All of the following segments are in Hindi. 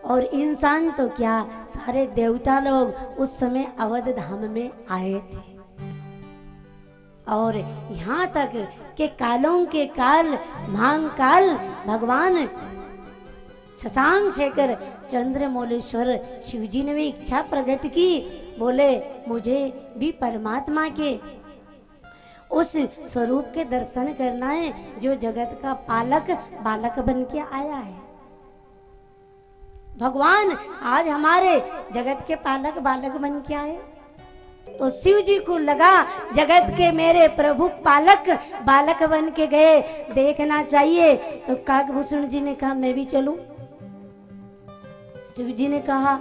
और इंसान तो क्या, सारे देवता लोग उस समय अवध धाम में आए थे। और यहाँ तक कि कालों के काल महाकाल भगवान शशांक शेखर चंद्रमौलेश्वर शिव जी ने भी इच्छा प्रकट की, बोले मुझे भी परमात्मा के उस स्वरूप के दर्शन करना है जो जगत का पालक बालक बन के आया है। भगवान आज हमारे जगत के पालक बालक बन के आए, तो शिव जी को लगा जगत के मेरे प्रभु पालक बालक बन के गए, देखना चाहिए। तो काकभूषण जी ने कहा मैं भी चलूं। शिव जी ने कहा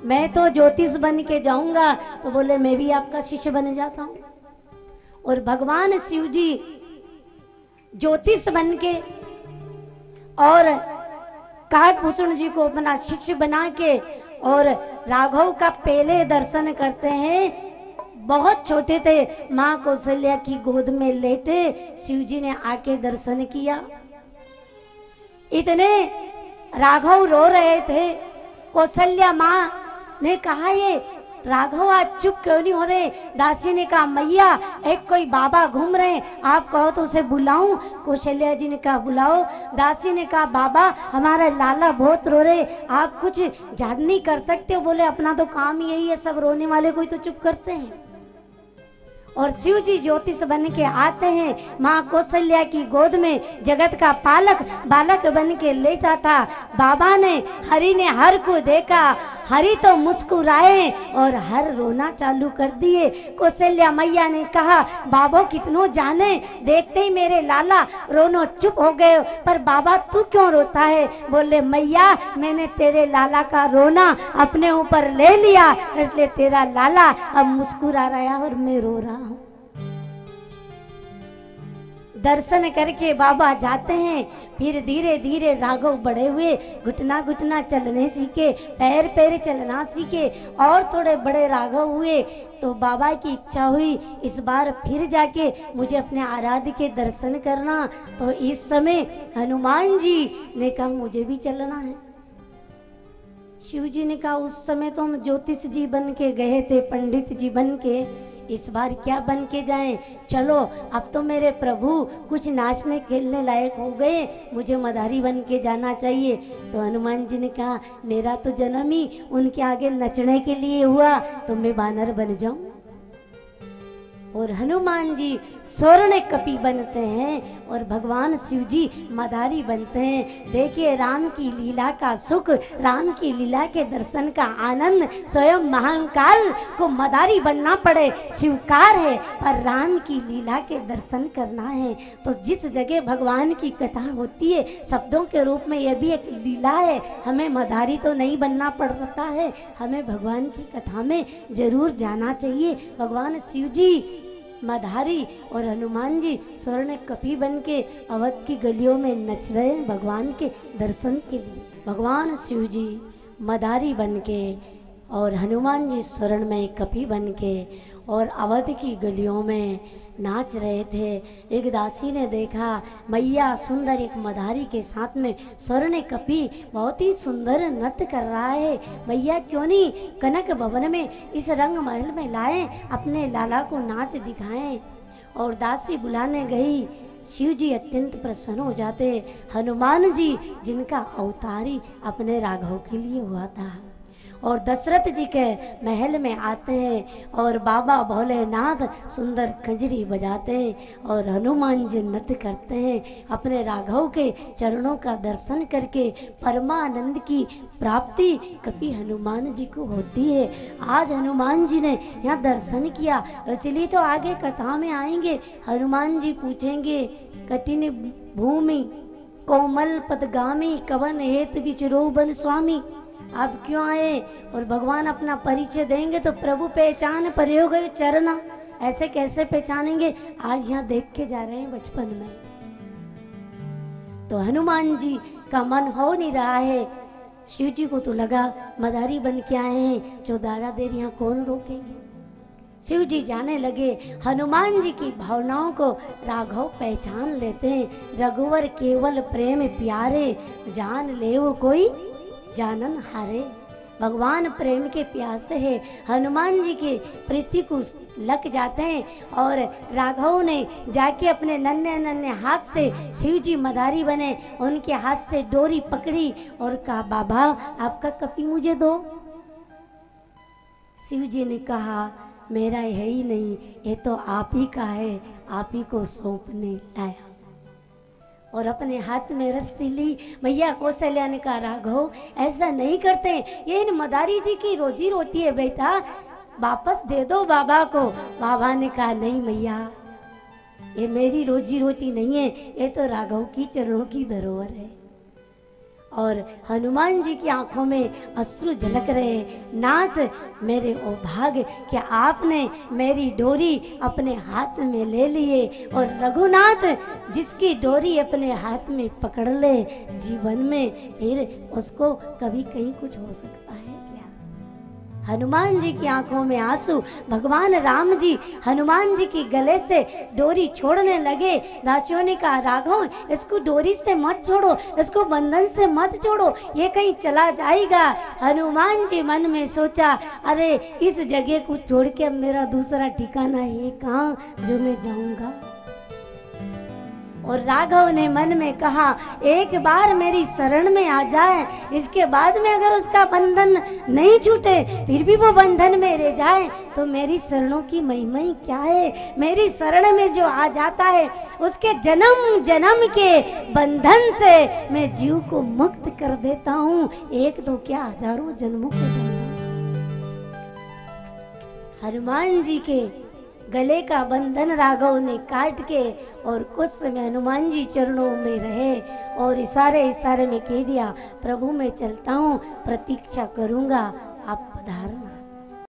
मैं तो ज्योतिष बन के जाऊंगा, तो बोले मैं भी आपका शिष्य बन जाता हूं। और भगवान शिव जी ज्योतिष बन के और काकभूषण जी को अपना शिष्य बना के और राघव का पहले दर्शन करते हैं। बहुत छोटे थे, माँ कौशल्या की गोद में लेटे शिव जी ने आके दर्शन किया। इतने राघव रो रहे थे, कौशल्या माँ ने कहा ये राघव आज चुप क्यों नहीं हो रहे। दासी ने कहा मैया एक कोई बाबा घूम रहे, आप कहो तो उसे बुलाऊं। कौशल्या जी ने कहा बुलाओ। दासी ने कहा बाबा हमारा लाला बहुत रो रहे, आप कुछ झाड़ नहीं कर सकते हो। बोले अपना तो काम यही है, सब रोने वाले को ही तो चुप करते हैं। और शिव जी ज्योतिष बन के आते हैं, माँ कौशल्या की गोद में जगत का पालक बालक बन के ले जाता। बाबा ने हरि ने हर को देखा, हरि तो मुस्कुराए और हर रोना चालू कर दिए। कौशल्या मैया ने कहा बाबा कितनों जाने, देखते ही मेरे लाला रोनो चुप हो गए, पर बाबा तू क्यों रोता है। बोले मैया मैंने तेरे लाला का रोना अपने ऊपर ले लिया, इसलिए तेरा लाला अब मुस्कुरा रहा है और मैं रो रहा हूं। दर्शन करके बाबा जाते हैं, फिर धीरे धीरे राघव बड़े हुए, घुटना घुटना चलने सीखे, पैर पैर चलना सीखे और थोड़े बड़े राघव हुए। तो बाबा की इच्छा हुई इस बार फिर जाके मुझे अपने आराध्य के दर्शन करना। तो इस समय हनुमान जी ने कहा मुझे भी चलना है। शिव जी ने कहा उस समय तो हम ज्योतिष जी बन के गए थे, पंडित जी बन के, इस बार क्या बन के जाएं। चलो अब तो मेरे प्रभु कुछ नाचने खेलने लायक हो गए, मुझे मदारी बन के जाना चाहिए। तो हनुमान जी ने कहा मेरा तो जन्म ही उनके आगे नचने के लिए हुआ, तो मैं बानर बन जाऊं। और हनुमान जी स्वर्ण कपि बनते हैं और भगवान शिव जी मदारी बनते हैं। देखिए राम की लीला का सुख, राम की लीला के दर्शन का आनंद, स्वयं महाकाल को मदारी बनना पड़े स्वीकार है, पर राम की लीला के दर्शन करना है। तो जिस जगह भगवान की कथा होती है शब्दों के रूप में, यह भी एक लीला है। हमें मदारी तो नहीं बनना पड़ता है, हमें भगवान की कथा में जरूर जाना चाहिए। भगवान शिव जी मधारी और हनुमान जी स्वर्ण कपि बन के अवध की गलियों में नच रहे हैं भगवान के दर्शन के लिए। भगवान शिव जी मधारी बन के और हनुमान जी स्वर्ण में कपि बन के और अवध की गलियों में नाच रहे थे। एक दासी ने देखा मैया सुंदर एक मधारी के साथ में स्वर्ण कपि बहुत ही सुंदर नृत्य कर रहा है, मैया क्यों नहीं कनक भवन में इस रंग महल में लाएं, अपने लाला को नाच दिखाएं। और दासी बुलाने गई, शिव जी अत्यंत प्रसन्न हो जाते। हनुमान जी जिनका अवतारी अपने राघव के लिए हुआ था, और दशरथ जी के महल में आते हैं और बाबा भोलेनाथ सुंदर खंजरी बजाते हैं और हनुमान जी नृत्य करते हैं। अपने राघव के चरणों का दर्शन करके परमानंद की प्राप्ति कभी हनुमान जी को होती है। आज हनुमान जी ने यहाँ दर्शन किया, इसलिए तो आगे कथा में आएंगे। हनुमान जी पूछेंगे कठिन भूमि कोमल पदगामी कवन हेत विचरो बन स्वामी, आप क्यों आए। और भगवान अपना परिचय देंगे तो प्रभु पहचान प्रयोग चरना, ऐसे कैसे पहचानेंगे। आज यहाँ देख के जा रहे हैं बचपन में। तो हनुमान जी का मन हो नहीं रहा है। शिव जी को तो लगा मदारी बन के आए हैं, जो दादा देर यहाँ कौन रोकेंगे। शिव जी जाने लगे। हनुमान जी की भावनाओं को राघव पहचान लेते हैं। रघुवर केवल प्रेम प्यारे, जान ले वो कोई जानन हारे। भगवान प्रेम के प्यासे है, हनुमान जी के प्रीति को लग जाते हैं और राघव ने जाके अपने नन्हे नन्हे हाथ से शिव जी मदारी बने, उनके हाथ से डोरी पकड़ी और कहा बाबा आपका कपी मुझे दो। शिव जी ने कहा मेरा है ही नहीं, ये तो आप ही का है, आप ही को सौंपने लाया। और अपने हाथ में रस्सी ली। मैया कौशल्या ने कहा राघव ऐसा नहीं करते, ये इन मदारी जी की रोजी रोटी है बेटा, वापस दे दो बाबा को। बाबा ने कहा नहीं मैया, ये मेरी रोजी रोटी नहीं है, ये तो राघव की चरणों की धरोहर है। और हनुमान जी की आंखों में अश्रु झलक रहे, नाथ मेरे ओ भाग कि आपने मेरी डोरी अपने हाथ में ले लिए। और रघुनाथ जिसकी डोरी अपने हाथ में पकड़ ले जीवन में फिर उसको कभी कहीं कुछ हो सकता है क्या? हनुमान जी की आंखों में आंसू। भगवान राम जी हनुमान जी की गले से डोरी छोड़ने लगे। दासियों ने कहा राघव इसको डोरी से मत छोड़ो, इसको बंधन से मत छोड़ो, ये कहीं चला जाएगा। हनुमान जी मन में सोचा अरे इस जगह को छोड़ के अब मेरा दूसरा ठिकाना है कहाँ जो मैं जाऊंगा। और राघव ने मन में कहा एक बार मेरी शरण में आ जाए, इसके बाद में अगर उसका बंधन नहीं छूटे फिर भी वो बंधन में रह जाए तो मेरी शरणों की महिमा ही क्या है। मेरी शरण में जो आ जाता है उसके जन्म जन्म के बंधन से मैं जीव को मुक्त कर देता हूँ, एक तो क्या हजारों जन्मों के बंधन। हनुमान जी के गले का बंधन राघव ने काट के और कुछ समय हनुमान जी चरणों में रहे और इशारे में कह दिया प्रभु मैं चलता हूँ, प्रतीक्षा करूंगा, आप पधारना।